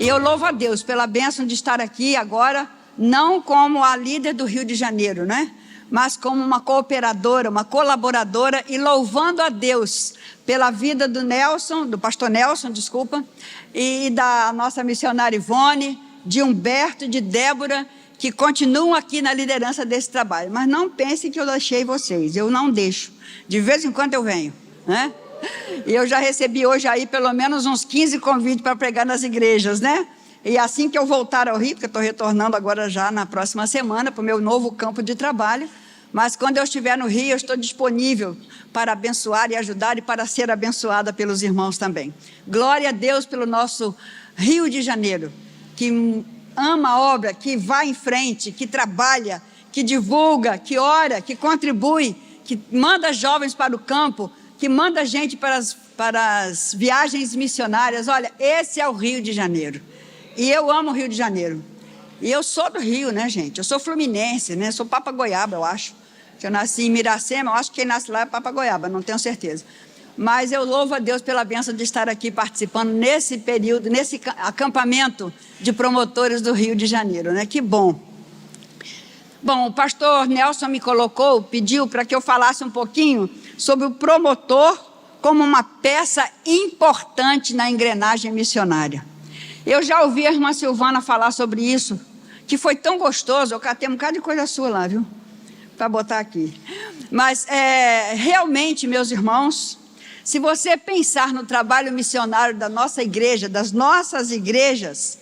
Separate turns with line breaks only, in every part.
E eu louvo a Deus pela bênção de estar aqui agora, não como a líder do Rio de Janeiro, né? Mas como uma cooperadora, uma colaboradora, e louvando a Deus pela vida do Nelson, do pastor Nelson, desculpa, e da nossa missionária Ivone, de Humberto e de Débora, que continuam aqui na liderança desse trabalho. Mas não pensem que eu deixei vocês, eu não deixo. De vez em quando eu venho, né? E eu já recebi hoje aí pelo menos uns 15 convites para pregar nas igrejas, né? E assim que eu voltar ao Rio, porque eu estou retornando agora já na próxima semana para o meu novo campo de trabalho, mas quando eu estiver no Rio, eu estou disponível para abençoar e ajudar e para ser abençoada pelos irmãos também. Glória a Deus pelo nosso Rio de Janeiro, que ama a obra, que vai em frente, que trabalha, que divulga, que ora, que contribui, que manda jovens para o campo, que manda gente para as viagens missionárias. Olha, esse é o Rio de Janeiro. E eu amo o Rio de Janeiro. E eu sou do Rio, né, gente? Eu sou fluminense, né? Sou Papa Goiaba, eu acho. Eu nasci em Miracema, eu acho que quem nasce lá é Papa Goiaba, não tenho certeza. Mas eu louvo a Deus pela bênção de estar aqui participando nesse período, nesse acampamento de promotores do Rio de Janeiro, né? Que bom. Bom, o pastor Nelson me pediu para que eu falasse um pouquinho sobre o promotor como uma peça importante na engrenagem missionária. Eu já ouvi a irmã Silvana falar sobre isso, que foi tão gostoso. Eu catei um bocado de coisa sua lá, viu? Para botar aqui. Mas realmente, meus irmãos, se você pensar no trabalho missionário da nossa igreja, das nossas igrejas,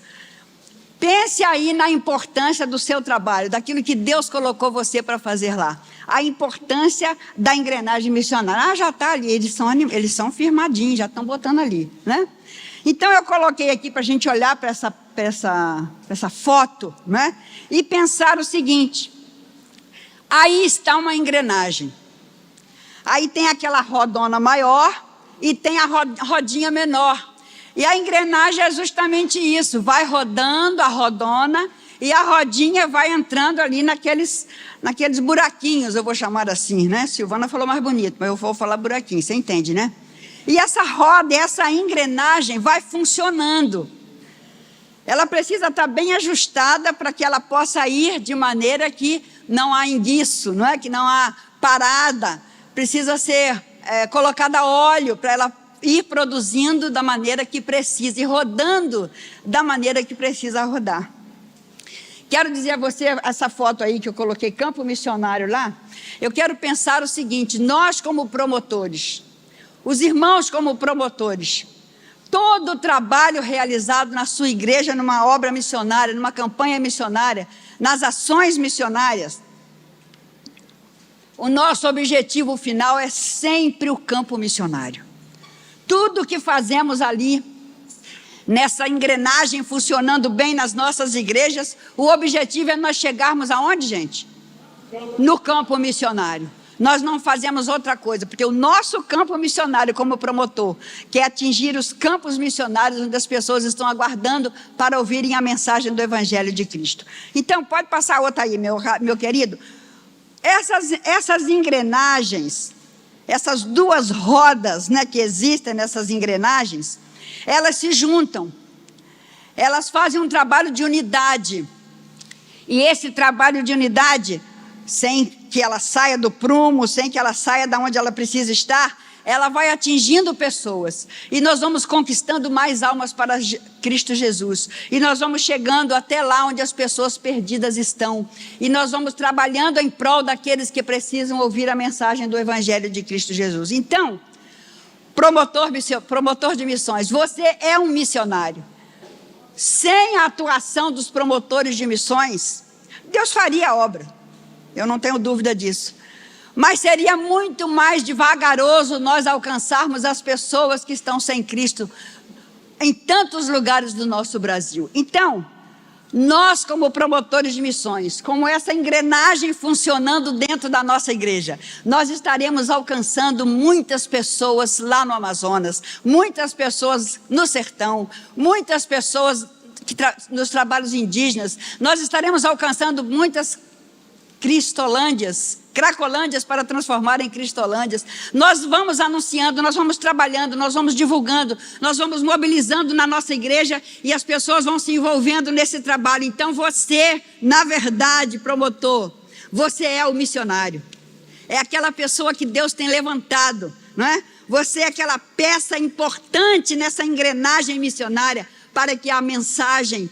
pense aí na importância do seu trabalho, daquilo que Deus colocou você para fazer lá. A importância da engrenagem missionária. Ah, já está ali, eles são firmadinhos, já estão botando ali, né? Então eu coloquei aqui para a gente olhar para essa foto, né? E pensar o seguinte: aí está uma engrenagem. Aí tem aquela rodona maior e tem a rodinha menor. E a engrenagem é justamente isso, vai rodando a rodona e a rodinha vai entrando ali naqueles buraquinhos, eu vou chamar assim, né? Silvana falou mais bonito, mas eu vou falar buraquinho, você entende, né? E essa roda, essa engrenagem vai funcionando. Ela precisa estar bem ajustada para que ela possa ir de maneira que não há enguiço, não é? Que não há parada. Precisa ser colocada óleo para ela ir produzindo da maneira que precisa e rodando da maneira que precisa rodar. Quero dizer a você, essa foto aí que eu coloquei, campo missionário lá, eu quero pensar o seguinte: nós como promotores, os irmãos como promotores, todo o trabalho realizado na sua igreja, numa obra missionária, numa campanha missionária, nas ações missionárias, o nosso objetivo final é sempre o campo missionário. Tudo que fazemos ali, nessa engrenagem funcionando bem nas nossas igrejas, o objetivo é nós chegarmos aonde, gente? No campo missionário. Nós não fazemos outra coisa, porque o nosso campo missionário como promotor quer atingir os campos missionários onde as pessoas estão aguardando para ouvirem a mensagem do Evangelho de Cristo. Então, pode passar outra aí, meu querido. Essas engrenagens, essas duas rodas, né, que existem nessas engrenagens, elas se juntam, elas fazem um trabalho de unidade, e esse trabalho de unidade, sem que ela saia do prumo, sem que ela saia de onde ela precisa estar, ela vai atingindo pessoas, e nós vamos conquistando mais almas para Cristo Jesus, e nós vamos chegando até lá onde as pessoas perdidas estão, e nós vamos trabalhando em prol daqueles que precisam ouvir a mensagem do Evangelho de Cristo Jesus. Então, promotor de missões, você é um missionário. Sem a atuação dos promotores de missões, Deus faria a obra, eu não tenho dúvida disso, mas seria muito mais devagaroso nós alcançarmos as pessoas que estão sem Cristo em tantos lugares do nosso Brasil. Então, nós como promotores de missões, como essa engrenagem funcionando dentro da nossa igreja, nós estaremos alcançando muitas pessoas lá no Amazonas, muitas pessoas no sertão, muitas pessoas nos trabalhos indígenas, nós estaremos alcançando muitas cristolândias, Cracolândias para transformar em Cristolândias. Nós vamos anunciando, nós vamos trabalhando, nós vamos divulgando, nós vamos mobilizando na nossa igreja e as pessoas vão se envolvendo nesse trabalho. Então você, na verdade, promotor, você é o missionário. É aquela pessoa que Deus tem levantado, não é? Você é aquela peça importante nessa engrenagem missionária para que a mensagem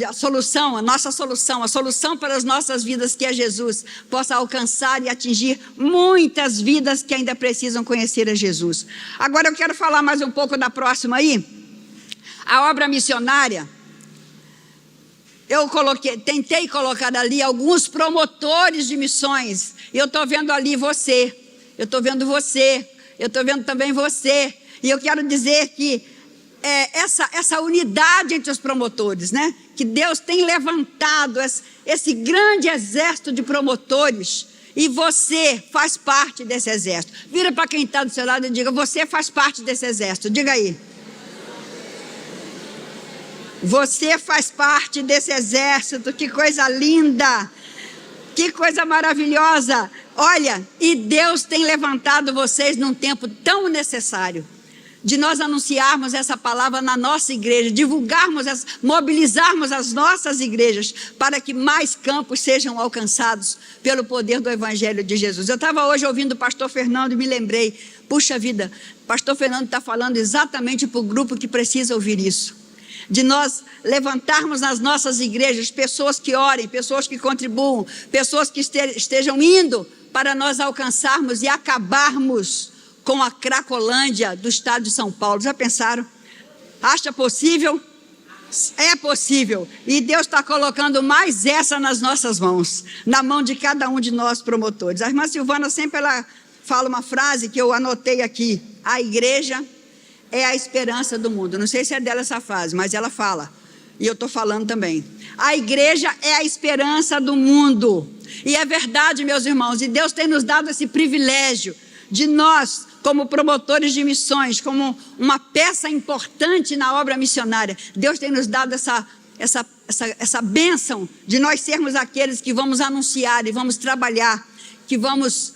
a solução, a nossa solução, a solução para as nossas vidas, que é Jesus, possa alcançar e atingir muitas vidas que ainda precisam conhecer a Jesus. Agora eu quero falar mais um pouco da próxima aí. A obra missionária, eu tentei colocar ali alguns promotores de missões. Eu estou vendo ali você, eu estou vendo você, eu estou vendo também você. E eu quero dizer que essa unidade entre os promotores, né? Que Deus tem levantado esse grande exército de promotores, e você faz parte desse exército. Vira para quem está do seu lado e diga: você faz parte desse exército. Diga aí. Você faz parte desse exército. Que coisa linda, que coisa maravilhosa. Olha, e Deus tem levantado vocês num tempo tão necessário de nós anunciarmos essa palavra na nossa igreja, divulgarmos, mobilizarmos as nossas igrejas para que mais campos sejam alcançados pelo poder do Evangelho de Jesus. Eu estava hoje ouvindo o pastor Fernando e me lembrei, puxa vida, o pastor Fernando está falando exatamente para o grupo que precisa ouvir isso. De nós levantarmos nas nossas igrejas pessoas que orem, pessoas que contribuam, pessoas que estejam indo para nós alcançarmos e acabarmos com a Cracolândia do estado de São Paulo. Já pensaram? Acha possível? É possível. E Deus está colocando mais essa nas nossas mãos, na mão de cada um de nós promotores. A irmã Silvana sempre fala uma frase que eu anotei aqui: a igreja é a esperança do mundo. Não sei se é dela essa frase, mas ela fala, e eu estou falando também. A igreja é a esperança do mundo. E é verdade, meus irmãos, e Deus tem nos dado esse privilégio de nós, como promotores de missões, como uma peça importante na obra missionária. Deus tem nos dado essa bênção de nós sermos aqueles que vamos anunciar e vamos trabalhar, que vamos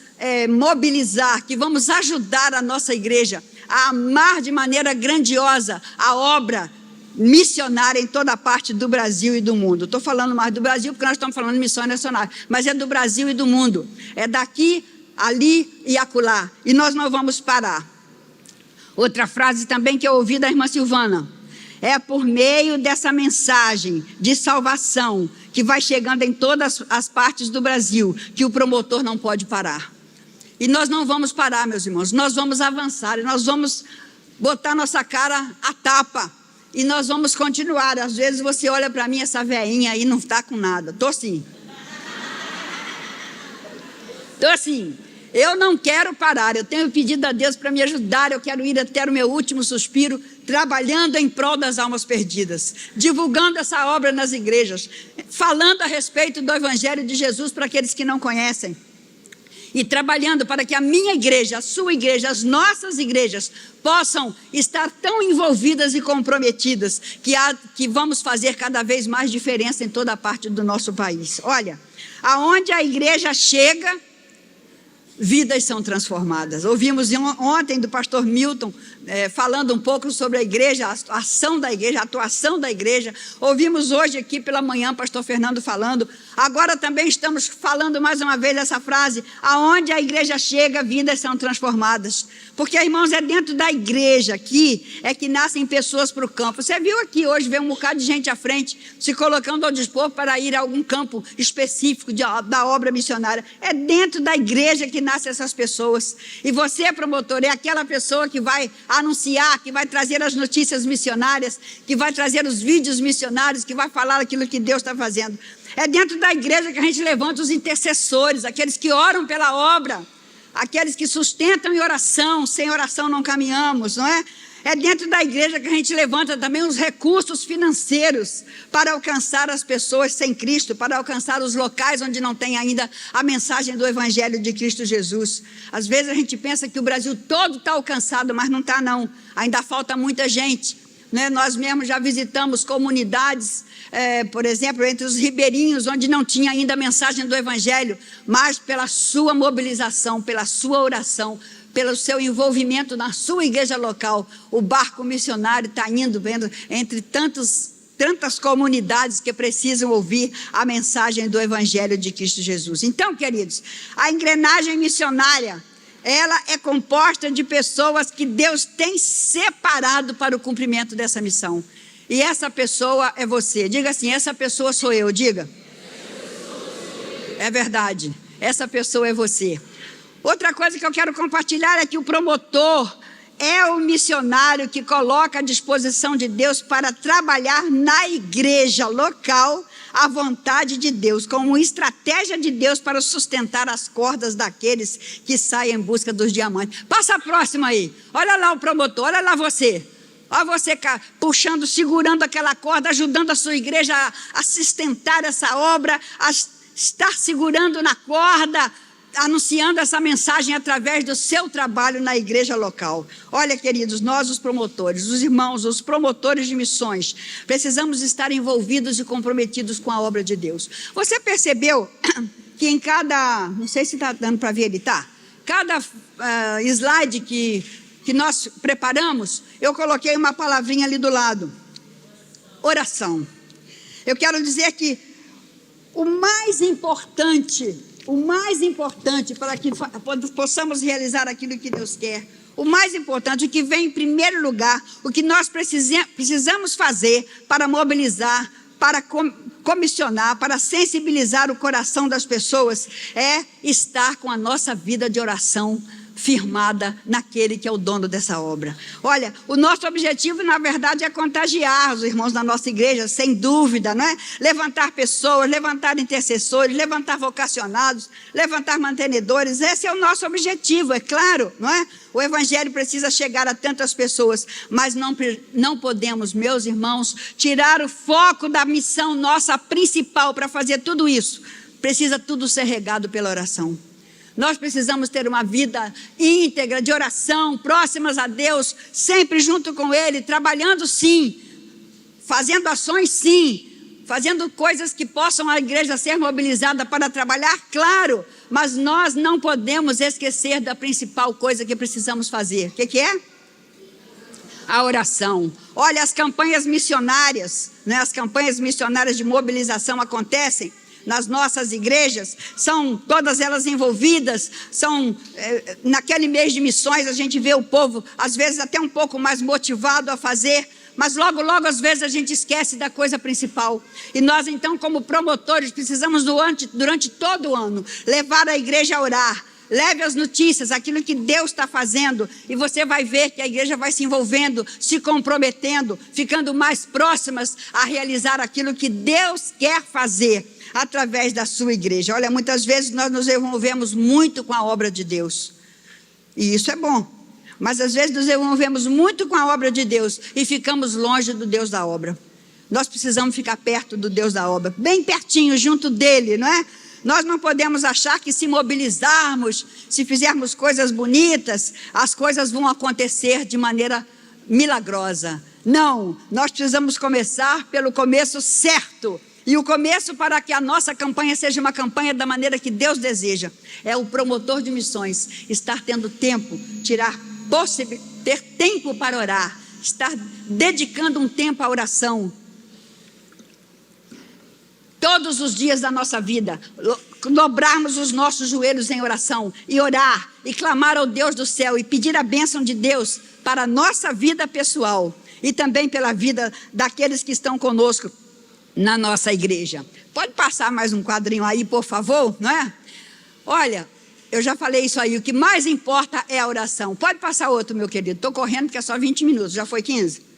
mobilizar, que vamos ajudar a nossa igreja a amar de maneira grandiosa a obra missionária em toda a parte do Brasil e do mundo. Estou falando mais do Brasil porque nós estamos falando de missões nacionais, mas é do Brasil e do mundo. É daqui, ali e acolá. E nós não vamos parar. Outra frase também que eu ouvi da irmã Silvana: é por meio dessa mensagem de salvação que vai chegando em todas as partes do Brasil que o promotor não pode parar. E nós não vamos parar, meus irmãos. Nós vamos avançar e nós vamos botar nossa cara a tapa. E nós vamos continuar. Às vezes você olha para mim, essa veinha aí não está com nada. Estou sim. Então assim, eu não quero parar, eu tenho pedido a Deus para me ajudar, eu quero ir até o meu último suspiro, trabalhando em prol das almas perdidas, divulgando essa obra nas igrejas, falando a respeito do Evangelho de Jesus para aqueles que não conhecem, e trabalhando para que a minha igreja, a sua igreja, as nossas igrejas possam estar tão envolvidas e comprometidas que vamos fazer cada vez mais diferença em toda a parte do nosso país. Olha, aonde a igreja chega, vidas são transformadas. Ouvimos ontem do pastor Milton falando um pouco sobre a igreja, a ação da igreja, a atuação da igreja. Ouvimos hoje aqui pela manhã pastor Fernando falando. Agora também estamos falando mais uma vez essa frase: aonde a igreja chega, vidas são transformadas. Porque, irmãos, é dentro da igreja aqui é que nascem pessoas para o campo. Você viu aqui hoje, veio um bocado de gente à frente, se colocando ao dispor para ir a algum campo específico da obra missionária. É dentro da igreja que nascem essas pessoas. E você, promotor, é aquela pessoa que vai anunciar, que vai trazer as notícias missionárias, que vai trazer os vídeos missionários, que vai falar aquilo que Deus está fazendo. É dentro da igreja que a gente levanta os intercessores, aqueles que oram pela obra, aqueles que sustentam em oração. Sem oração não caminhamos, não é? É dentro da igreja que a gente levanta também os recursos financeiros para alcançar as pessoas sem Cristo, para alcançar os locais onde não tem ainda a mensagem do Evangelho de Cristo Jesus. Às vezes a gente pensa que o Brasil todo está alcançado, mas não está não. Ainda falta muita gente. né? Nós mesmos já visitamos comunidades, por exemplo, entre os ribeirinhos, onde não tinha ainda a mensagem do Evangelho, mas pela sua mobilização, pela sua oração, pelo seu envolvimento na sua igreja local, o barco missionário está indo vendo entre tantas comunidades que precisam ouvir a mensagem do Evangelho de Cristo Jesus. Então, queridos, a engrenagem missionária, ela é composta de pessoas que Deus tem separado para o cumprimento dessa missão. E essa pessoa é você. Diga assim, essa pessoa sou eu. Diga. É verdade, essa pessoa é você. Outra coisa que eu quero compartilhar é que o promotor é o missionário que coloca à disposição de Deus para trabalhar na igreja local a vontade de Deus, como estratégia de Deus para sustentar as cordas daqueles que saem em busca dos diamantes. Passa a próxima aí. Olha lá o promotor, olha lá você. Olha você puxando, segurando aquela corda, ajudando a sua igreja a sustentar essa obra, a estar segurando na corda, anunciando essa mensagem através do seu trabalho na igreja local. Olha, queridos, nós os promotores, os irmãos, os promotores de missões, precisamos estar envolvidos e comprometidos com a obra de Deus. Você percebeu que em cada, não sei se está dando para ver ele, tá? Cada slide que nós preparamos, eu coloquei uma palavrinha ali do lado. Oração. Eu quero dizer que o mais importante para que possamos realizar aquilo que Deus quer, o mais importante, o que vem em primeiro lugar, o que nós precisamos fazer para mobilizar, para comissionar, para sensibilizar o coração das pessoas, é estar com a nossa vida de oração firmada naquele que é o dono dessa obra. Olha, o nosso objetivo, na verdade, é contagiar os irmãos da nossa igreja, sem dúvida, não é? Levantar pessoas, levantar intercessores, levantar vocacionados, levantar mantenedores. Esse é o nosso objetivo, é claro, não é? O Evangelho precisa chegar a tantas pessoas, mas não podemos, meus irmãos, tirar o foco da missão nossa principal para fazer tudo isso. Precisa tudo ser regado pela oração. Nós precisamos ter uma vida íntegra, de oração, próximas a Deus, sempre junto com Ele, trabalhando sim, fazendo ações sim, fazendo coisas que possam a igreja ser mobilizada para trabalhar, claro, mas nós não podemos esquecer da principal coisa que precisamos fazer. O que é? A oração. Olha, as campanhas missionárias, né? As campanhas missionárias de mobilização acontecem nas nossas igrejas, são todas elas envolvidas, naquele mês de missões a gente vê o povo, às vezes até um pouco mais motivado a fazer, mas logo às vezes a gente esquece da coisa principal, e nós então como promotores precisamos durante todo o ano, levar a igreja a orar. Leve as notícias, aquilo que Deus está fazendo, e você vai ver que a igreja vai se envolvendo, se comprometendo, ficando mais próximas a realizar aquilo que Deus quer fazer através da sua igreja. Olha, muitas vezes nós nos envolvemos muito com a obra de Deus, e isso é bom, mas às vezes nos envolvemos muito com a obra de Deus e ficamos longe do Deus da obra. Nós precisamos ficar perto do Deus da obra, bem pertinho, junto dele, não é? Nós não podemos achar que se mobilizarmos, se fizermos coisas bonitas, as coisas vão acontecer de maneira milagrosa. Não, nós precisamos começar pelo começo certo. E o começo para que a nossa campanha seja uma campanha da maneira que Deus deseja, é o promotor de missões estar tendo tempo, ter tempo para orar, estar dedicando um tempo à oração. Todos os dias da nossa vida, dobrarmos os nossos joelhos em oração e orar e clamar ao Deus do céu e pedir a bênção de Deus para a nossa vida pessoal e também pela vida daqueles que estão conosco na nossa igreja. Pode passar mais um quadrinho aí, por favor, não é? Olha, eu já falei isso aí, o que mais importa é a oração. Pode passar outro, meu querido, estou correndo porque é só 20 minutos, já foi 15?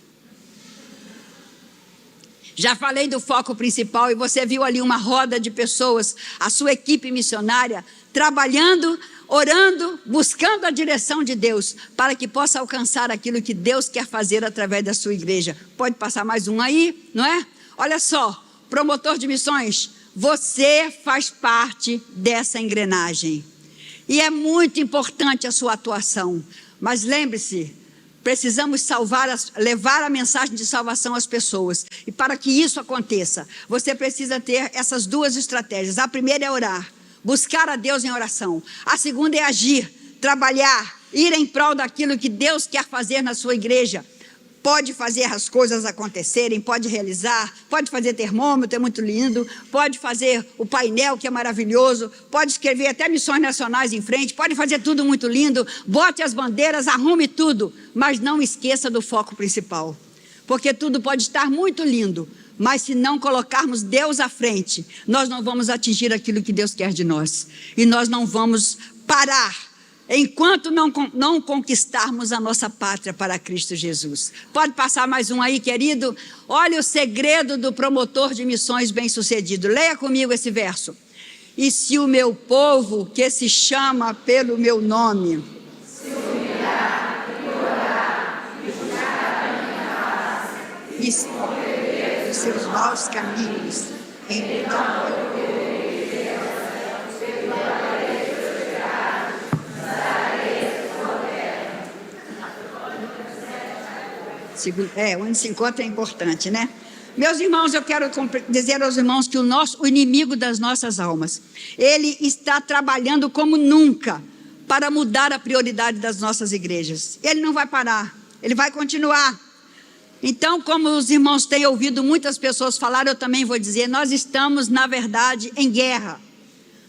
Já falei do foco principal e você viu ali uma roda de pessoas, a sua equipe missionária, trabalhando, orando, buscando a direção de Deus, para que possa alcançar aquilo que Deus quer fazer através da sua igreja. Pode passar mais um aí, não é? Olha só, promotor de missões, você faz parte dessa engrenagem. E é muito importante a sua atuação. Mas lembre-se, Precisamos levar a mensagem de salvação às pessoas. E para que isso aconteça, você precisa ter essas duas estratégias. A primeira é orar, buscar a Deus em oração. A segunda é agir, trabalhar, ir em prol daquilo que Deus quer fazer na sua igreja. Pode fazer as coisas acontecerem, pode realizar, pode fazer termômetro, é muito lindo, pode fazer o painel, que é maravilhoso, pode escrever até missões nacionais em frente, pode fazer tudo muito lindo, bote as bandeiras, arrume tudo, mas não esqueça do foco principal, porque tudo pode estar muito lindo, mas se não colocarmos Deus à frente, nós não vamos atingir aquilo que Deus quer de nós, e nós não vamos parar, enquanto não conquistarmos a nossa pátria para Cristo Jesus. Pode passar mais um aí, querido? Olha o segredo do promotor de missões bem-sucedido. Leia comigo esse verso. E se o meu povo, que se chama pelo meu nome, se humilhar e orar, e buscar a minha face, e os seus maus caminhos, então eu onde se encontra é importante, né? Meus irmãos, eu quero dizer aos irmãos que o inimigo das nossas almas, ele está trabalhando como nunca para mudar a prioridade das nossas igrejas. Ele não vai parar, ele vai continuar. Então, como os irmãos têm ouvido muitas pessoas falar, eu também vou dizer, nós estamos, na verdade, em guerra.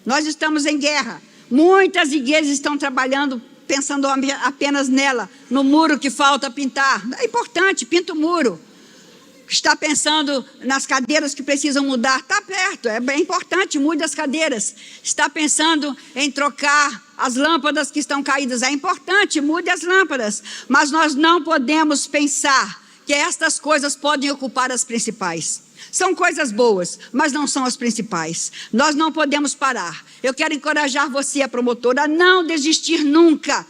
Nós estamos em guerra. Muitas igrejas estão trabalhando pensando apenas nela, no muro que falta pintar. É importante, pinta o muro. Está pensando nas cadeiras que precisam mudar, está perto, é bem importante, mude as cadeiras. Está pensando em trocar as lâmpadas que estão caídas, é importante, mude as lâmpadas. Mas nós não podemos pensar que estas coisas podem ocupar as principais. São coisas boas, mas não são as principais. Nós não podemos parar. Eu quero encorajar você, a promotora, a não desistir nunca.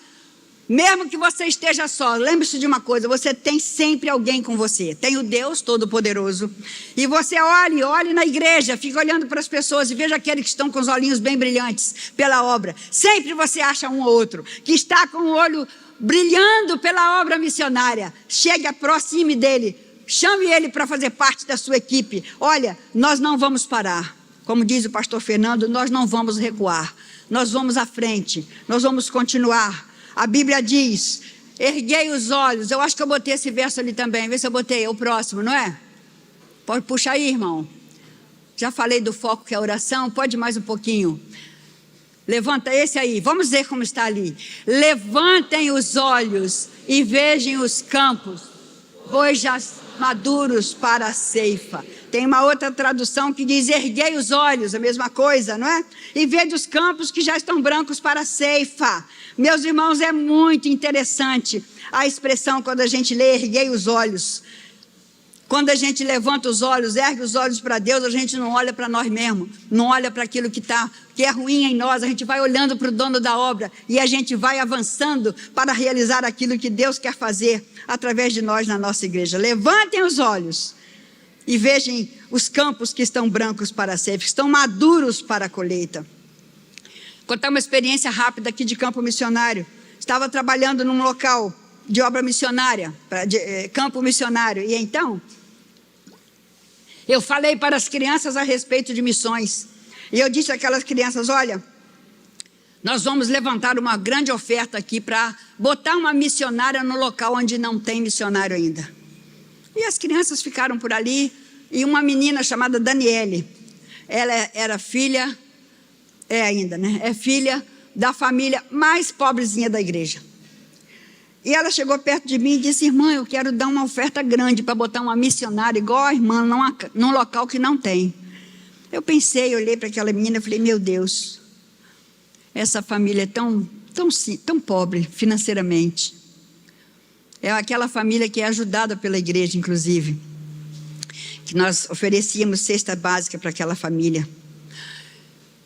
Mesmo que você esteja só, lembre-se de uma coisa, você tem sempre alguém com você. Tem o Deus Todo-Poderoso. E você olhe na igreja, fica olhando para as pessoas e veja aqueles que estão com os olhinhos bem brilhantes pela obra. Sempre você acha um ou outro que está com o olho brilhando pela obra missionária. Chegue, aproxime dele. Chame ele para fazer parte da sua equipe. Olha, nós não vamos parar. Como diz o pastor Fernando, nós não vamos recuar. Nós vamos à frente. Nós vamos continuar. A Bíblia diz, erguei os olhos. Eu acho que eu botei esse verso ali também. Vê se eu botei, é o próximo, não é? Pode puxar aí, irmão. Já falei do foco que é a oração. Pode mais um pouquinho. Levanta esse aí. Vamos ver como está ali. Levantem os olhos e vejam os campos, pois já maduros para a ceifa. Tem uma outra tradução que diz, erguei os olhos, a mesma coisa, não é? E vede os campos que já estão brancos para a ceifa. Meus irmãos, é muito interessante a expressão quando a gente lê, erguei os olhos. Quando a gente levanta os olhos, ergue os olhos para Deus, a gente não olha para nós mesmos, não olha para aquilo que é ruim em nós, a gente vai olhando para o dono da obra e a gente vai avançando para realizar aquilo que Deus quer fazer através de nós na nossa igreja. Levantem os olhos e vejam os campos que estão brancos para a ceifa, que estão maduros para a colheita. Contar uma experiência rápida aqui de campo missionário. Estava trabalhando num local de obra missionária, campo missionário, e então eu falei para as crianças a respeito de missões, e eu disse àquelas crianças, olha, nós vamos levantar uma grande oferta aqui para botar uma missionária no local onde não tem missionário ainda. E as crianças ficaram por ali, e uma menina chamada Daniele, ela era filha, ainda, né? É filha da família mais pobrezinha da igreja. E ela chegou perto de mim e disse, irmã, eu quero dar uma oferta grande para botar uma missionária igual a irmã num local que não tem. Eu pensei, olhei para aquela menina e falei, meu Deus, essa família é tão pobre financeiramente. É aquela família que é ajudada pela igreja, inclusive, que nós oferecíamos cesta básica para aquela família.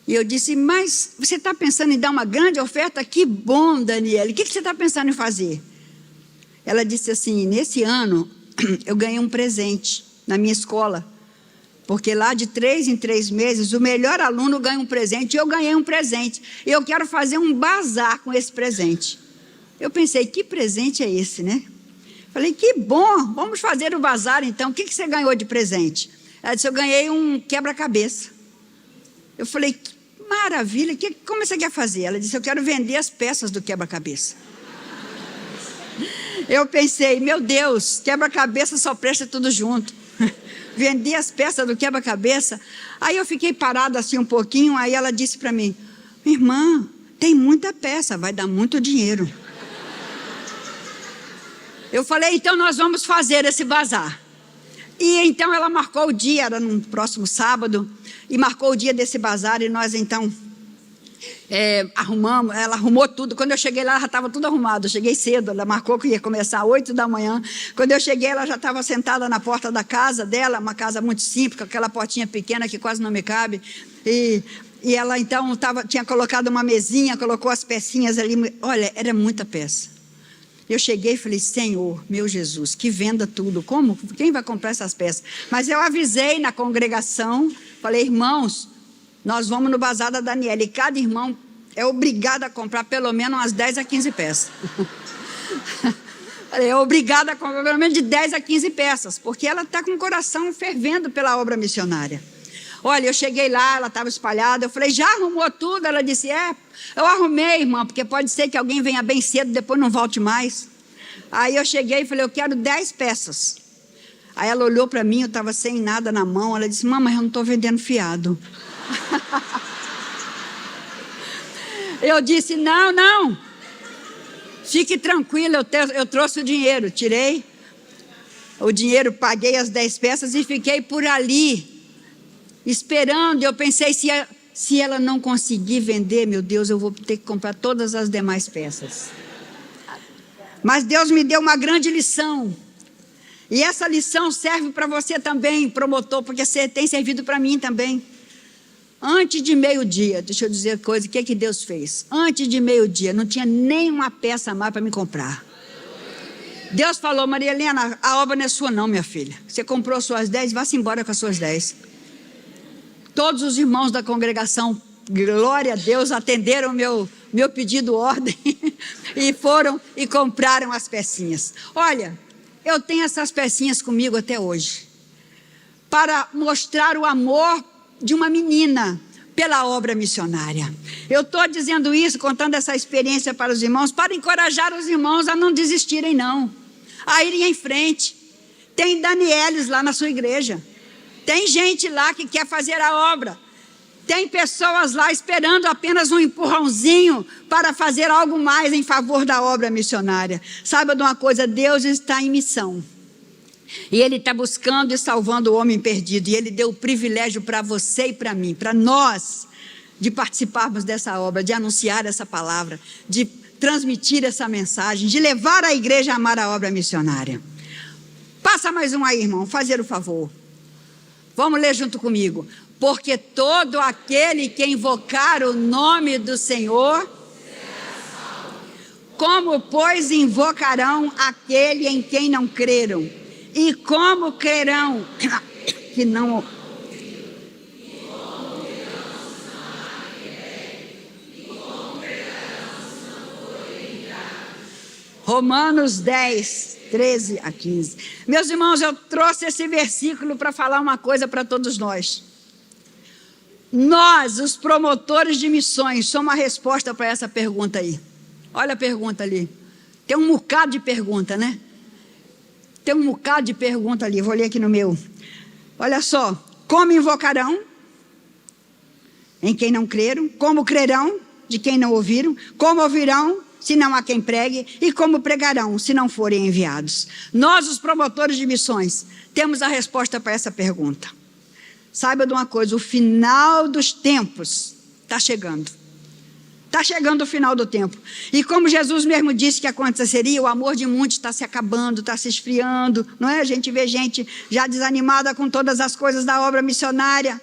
E eu disse, mas você está pensando em dar uma grande oferta? Que bom, Daniela, o que você está pensando em fazer? Ela disse assim, nesse ano eu ganhei um presente na minha escola, porque lá de 3 em 3 meses o melhor aluno ganha um presente, e eu ganhei um presente, e eu quero fazer um bazar com esse presente. Eu pensei, que presente é esse, né? Falei, que bom, vamos fazer o bazar então. O que você ganhou de presente? Ela disse, eu ganhei um quebra-cabeça. Eu falei, que maravilha, como você quer fazer? Ela disse, eu quero vender as peças do quebra-cabeça. Eu pensei, meu Deus, quebra-cabeça só presta tudo junto. Vender as peças do quebra-cabeça. Aí eu fiquei parada assim um pouquinho, aí ela disse para mim, irmã, tem muita peça, vai dar muito dinheiro. Eu falei, então nós vamos fazer esse bazar. E então ela marcou o dia, era no próximo sábado, e marcou o dia desse bazar, e nós então arrumamos, ela arrumou tudo. Quando eu cheguei lá, já estava tudo arrumado. Eu cheguei cedo, ela marcou que ia começar às 8 da manhã. Quando eu cheguei, ela já estava sentada na porta da casa dela, uma casa muito simples, com aquela portinha pequena que quase não me cabe. E ela então tinha colocado uma mesinha, colocou as pecinhas ali. Olha, era muita peça. Eu cheguei e falei, Senhor, meu Jesus, que venda tudo. Como? Quem vai comprar essas peças? Mas eu avisei na congregação, falei, irmãos, nós vamos no bazar da Daniela, e cada irmão é obrigado a comprar pelo menos umas 10 a 15 peças. É obrigado a comprar pelo menos de 10 a 15 peças, porque ela está com o coração fervendo pela obra missionária. Olha, eu cheguei lá, ela estava espalhada, eu falei, já arrumou tudo? Ela disse, eu arrumei, irmã, porque pode ser que alguém venha bem cedo, depois não volte mais. Aí eu cheguei e falei, eu quero 10 peças. Aí ela olhou para mim, eu estava sem nada na mão, ela disse, mamãe, eu não estou vendendo fiado. Eu disse, não, fique tranquila, eu trouxe o dinheiro, tirei o dinheiro, paguei as 10 peças e fiquei por ali, esperando. Eu pensei, se ela não conseguir vender, meu Deus, eu vou ter que comprar todas as demais peças. Mas Deus me deu uma grande lição, e essa lição serve para você também, promotor, porque você tem servido para mim também. Antes de meio-dia, deixa eu dizer coisa, o que Deus fez? Antes de meio-dia, não tinha nenhuma peça a mais para me comprar. Deus falou, Maria Helena, a obra não é sua não, minha filha. Você comprou suas 10, vá-se embora com as suas 10. Todos os irmãos da congregação, glória a Deus, atenderam meu pedido ordem e foram e compraram as pecinhas. Olha, eu tenho essas pecinhas comigo até hoje, para mostrar o amor de uma menina pela obra missionária. Eu estou dizendo isso, contando essa experiência para os irmãos, para encorajar os irmãos a não desistirem não, a irem em frente. Tem Danieles lá na sua igreja, tem gente lá que quer fazer a obra, tem pessoas lá esperando apenas um empurrãozinho para fazer algo mais em favor da obra missionária. Saiba de uma coisa, Deus está em missão. E Ele está buscando e salvando o homem perdido. E Ele deu o privilégio para você e para mim, para nós, de participarmos dessa obra, de anunciar essa palavra, de transmitir essa mensagem, de levar a igreja a amar a obra missionária. Passa mais um aí, irmão, fazer o favor. Vamos ler junto comigo. Porque todo aquele que invocar o nome do Senhor, como, pois, invocarão aquele em quem não creram? E como crerão que não... Romanos 10, 13 a 15. Meus irmãos, eu trouxe esse versículo para falar uma coisa para todos nós. Nós, os promotores de missões, somos a resposta para essa pergunta aí. Olha a pergunta ali. Tem um bocado de pergunta, né? Tem um bocado de pergunta ali, vou ler aqui no meu. Olha só, como invocarão em quem não creram? Como crerão de quem não ouviram? Como ouvirão se não há quem pregue? E como pregarão se não forem enviados? Nós, os promotores de missões, temos a resposta para essa pergunta. Saiba de uma coisa, o final dos tempos está chegando. Está chegando o final do tempo. E como Jesus mesmo disse que aconteceria, o amor de muitos está se acabando, está se esfriando, não é? A gente vê gente já desanimada com todas as coisas da obra missionária.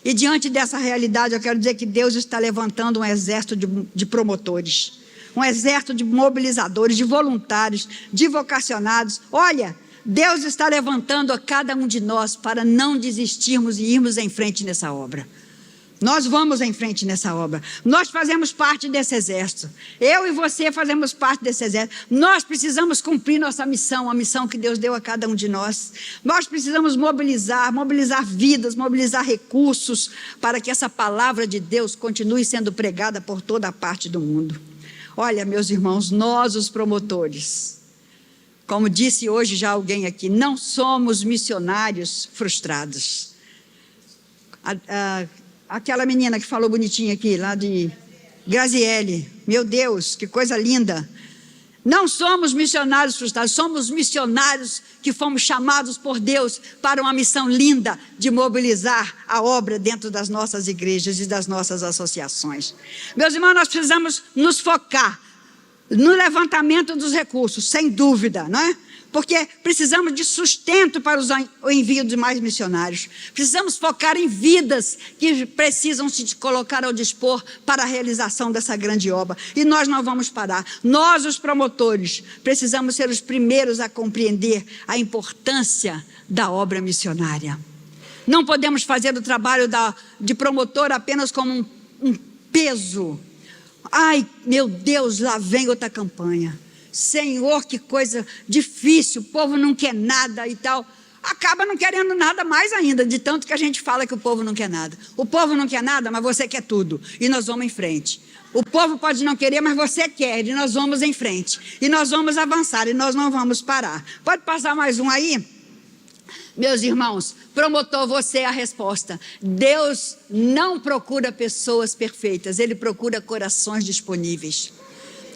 E diante dessa realidade, eu quero dizer que Deus está levantando um exército de promotores, um exército de mobilizadores, de voluntários, de vocacionados. Olha, Deus está levantando a cada um de nós para não desistirmos e irmos em frente nessa obra. Nós vamos em frente nessa obra. Nós fazemos parte desse exército. Eu e você fazemos parte desse exército. Nós precisamos cumprir nossa missão, a missão que Deus deu a cada um de nós. Nós precisamos mobilizar vidas, mobilizar recursos para que essa palavra de Deus continue sendo pregada por toda a parte do mundo. Olha, meus irmãos, nós os promotores, como disse hoje já alguém aqui, não somos missionários frustrados. Aquela menina que falou bonitinha aqui, lá de Graziele, meu Deus, que coisa linda. Não somos missionários frustrados, somos missionários que fomos chamados por Deus para uma missão linda de mobilizar a obra dentro das nossas igrejas e das nossas associações. Meus irmãos, nós precisamos nos focar no levantamento dos recursos, sem dúvida, não é? Porque precisamos de sustento para o envio de mais missionários. Precisamos focar em vidas que precisam se colocar ao dispor para a realização dessa grande obra. E nós não vamos parar. Nós, os promotores, precisamos ser os primeiros a compreender a importância da obra missionária. Não podemos fazer o trabalho de promotor apenas como um peso. Ai, meu Deus, lá vem outra campanha. Senhor, que coisa difícil, o povo não quer nada e tal. Acaba não querendo nada mais ainda, de tanto que a gente fala que o povo não quer nada. O povo não quer nada, mas você quer tudo. E nós vamos em frente. O povo pode não querer, mas você quer. E nós vamos em frente. E nós vamos avançar, e nós não vamos parar. Pode passar mais um aí? Meus irmãos, promotor, você é a resposta. Deus não procura pessoas perfeitas, Ele procura corações disponíveis.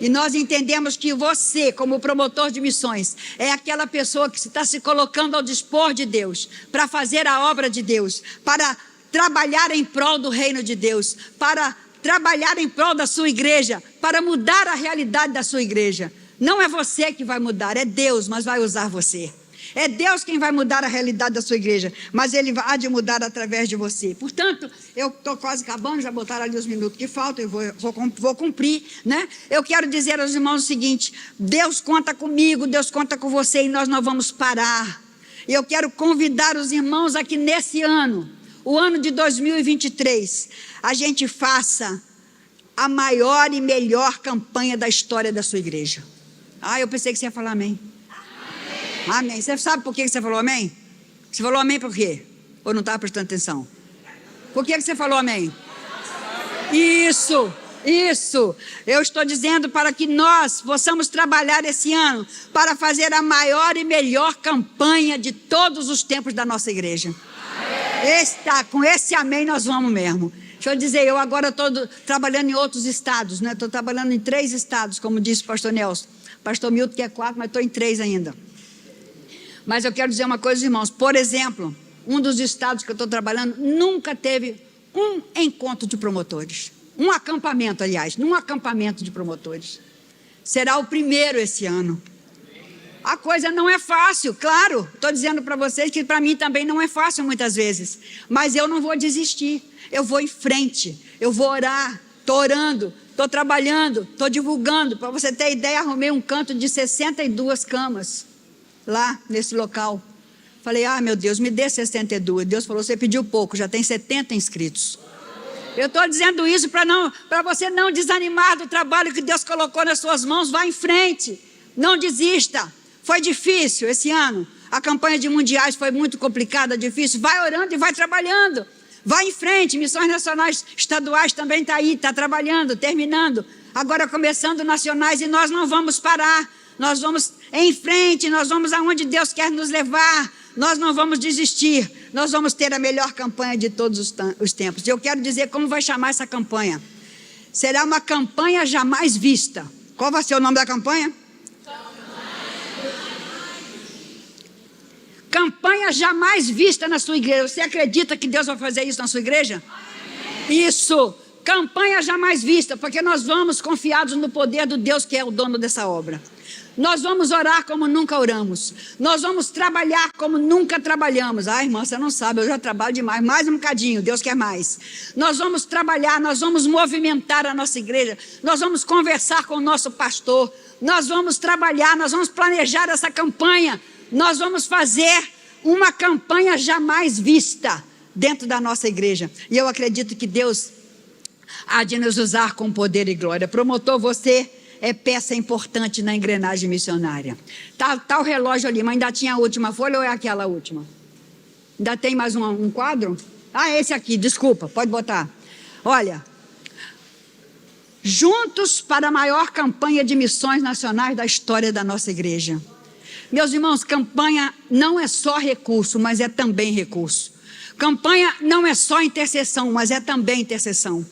E nós entendemos que você, como promotor de missões, é aquela pessoa que está se colocando ao dispor de Deus, para fazer a obra de Deus, para trabalhar em prol do reino de Deus, para trabalhar em prol da sua igreja, para mudar a realidade da sua igreja. Não é você que vai mudar, é Deus, mas vai usar você. É Deus quem vai mudar a realidade da sua igreja, mas Ele há de mudar através de você. Portanto, eu estou quase acabando, já botaram ali os minutos que faltam, eu vou cumprir, né? Eu quero dizer aos irmãos o seguinte: Deus conta comigo, Deus conta com você, e nós não vamos parar. E eu quero convidar os irmãos aqui nesse ano, o ano de 2023, a gente faça a maior e melhor campanha da história da sua igreja. Eu pensei que você ia falar amém. Amém. Você sabe por que você falou amém? Você falou amém por quê? Ou não estava prestando atenção? Por que você falou amém? Isso. Eu estou dizendo para que nós possamos trabalhar esse ano para fazer a maior e melhor campanha de todos os tempos da nossa igreja. Com esse amém nós vamos mesmo. Deixa eu dizer, eu agora estou trabalhando em outros estados, né? Estou trabalhando em 3 estados, como disse o pastor Nelson. Pastor Milton quer 4, mas estou em 3 ainda. Mas eu quero dizer uma coisa, irmãos. Por exemplo, um dos estados que eu estou trabalhando nunca teve um encontro de promotores. Um acampamento, aliás, num acampamento de promotores. Será o primeiro esse ano. A coisa não é fácil, claro. Estou dizendo para vocês que para mim também não é fácil muitas vezes. Mas eu não vou desistir. Eu vou em frente. Eu vou orar. Estou orando. Estou trabalhando. Estou divulgando. Para você ter ideia, arrumei um canto de 62 camas. Lá nesse local. Falei, meu Deus, me dê 62. Deus falou, você pediu pouco, já tem 70 inscritos. Eu estou dizendo isso para você não desanimar do trabalho que Deus colocou nas suas mãos. Vá em frente, não desista. Foi difícil esse ano, a campanha de mundiais foi muito complicada, difícil. Vai orando e vai trabalhando. Vai em frente, missões nacionais estaduais também está aí, está trabalhando, terminando. Agora começando nacionais, e nós não vamos parar. Nós vamos em frente, nós vamos aonde Deus quer nos levar, nós não vamos desistir, nós vamos ter a melhor campanha de todos os tempos. Eu quero dizer como vai chamar essa campanha. Será uma campanha jamais vista. Qual vai ser o nome da campanha? Campanha jamais vista na sua igreja. Você acredita que Deus vai fazer isso na sua igreja? Isso, campanha jamais vista, porque nós vamos confiados no poder do Deus que é o dono dessa obra. Nós vamos orar como nunca oramos. Nós vamos trabalhar como nunca trabalhamos. Irmã, você não sabe, eu já trabalho demais. Mais um bocadinho, Deus quer mais. Nós vamos trabalhar, nós vamos movimentar a nossa igreja. Nós vamos conversar com o nosso pastor. Nós vamos trabalhar, nós vamos planejar essa campanha. Nós vamos fazer uma campanha jamais vista. dentro da nossa igreja. E eu acredito que Deus há de nos usar com poder e glória. Promotor, você é peça importante na engrenagem missionária. Tá o relógio ali, mas ainda tinha a última folha ou é aquela última? Ainda tem mais um quadro? Ah, esse aqui, desculpa, pode botar. Olha, juntos para a maior campanha de missões nacionais da história da nossa igreja. Meus irmãos, campanha não é só recurso, mas é também recurso. Campanha não é só intercessão, mas é também intercessão.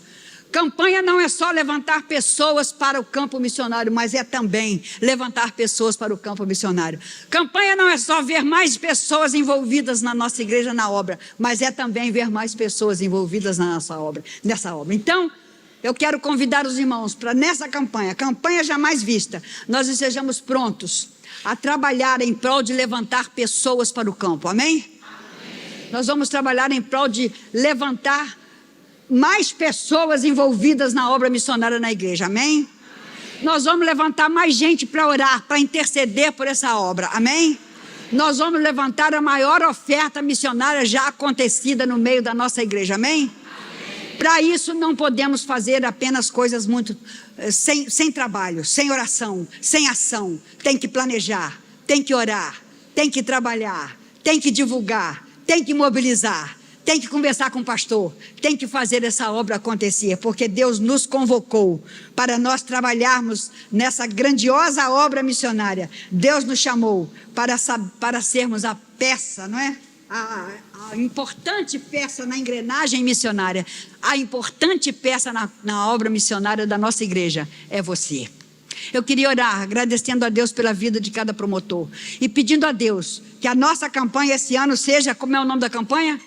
Campanha não é só levantar pessoas para o campo missionário, mas é também levantar pessoas para o campo missionário. Campanha não é só ver mais pessoas envolvidas na nossa igreja na obra, mas é também ver mais pessoas envolvidas nessa obra. Então, eu quero convidar os irmãos para nessa campanha jamais vista, nós estejamos prontos a trabalhar em prol de levantar pessoas para o campo, amém? Nós vamos trabalhar em prol de levantar mais pessoas envolvidas na obra missionária na igreja, amém? Nós vamos levantar mais gente para orar, para interceder por essa obra, amém? Nós vamos levantar a maior oferta missionária já acontecida no meio da nossa igreja, amém? Para isso não podemos fazer apenas coisas muito sem trabalho, sem oração, sem ação. Tem que planejar, tem que orar, tem que trabalhar, tem que divulgar, tem que mobilizar, tem que conversar com o pastor, tem que fazer essa obra acontecer, porque Deus nos convocou para nós trabalharmos nessa grandiosa obra missionária. Deus nos chamou para sermos a peça, não é? A importante peça na engrenagem missionária, a importante peça na obra missionária da nossa igreja é você. Eu queria orar agradecendo a Deus pela vida de cada promotor e pedindo a Deus que a nossa campanha esse ano seja, como é o nome da campanha?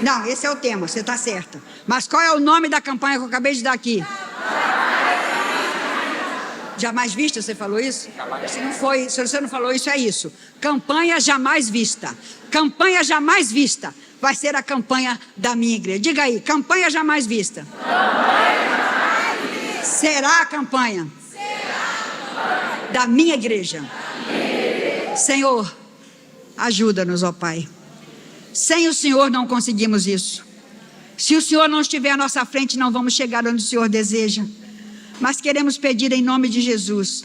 Não, esse é o tema, você está certa. Mas qual é o nome da campanha que eu acabei de dar aqui? Jamais vista, você falou isso? Se você não falou isso, é isso. Campanha jamais vista. Campanha jamais vista. Vai ser a campanha da minha igreja. Diga aí, campanha jamais vista. Será a campanha da minha igreja. Senhor, ajuda-nos, ó Pai. Sem o Senhor não conseguimos isso. Se o Senhor não estiver à nossa frente, não vamos chegar onde o Senhor deseja. Mas queremos pedir em nome de Jesus,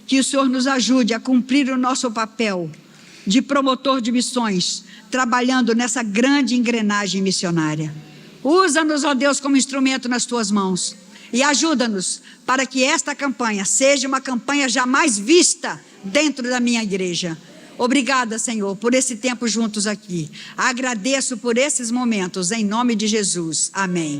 que o Senhor nos ajude a cumprir o nosso papel de promotor de missões, trabalhando nessa grande engrenagem missionária. Usa-nos, ó Deus, como instrumento nas tuas mãos e ajuda-nos para que esta campanha seja uma campanha jamais vista dentro da minha igreja. Obrigada, Senhor, por esse tempo juntos aqui. Agradeço por esses momentos, em nome de Jesus. Amém.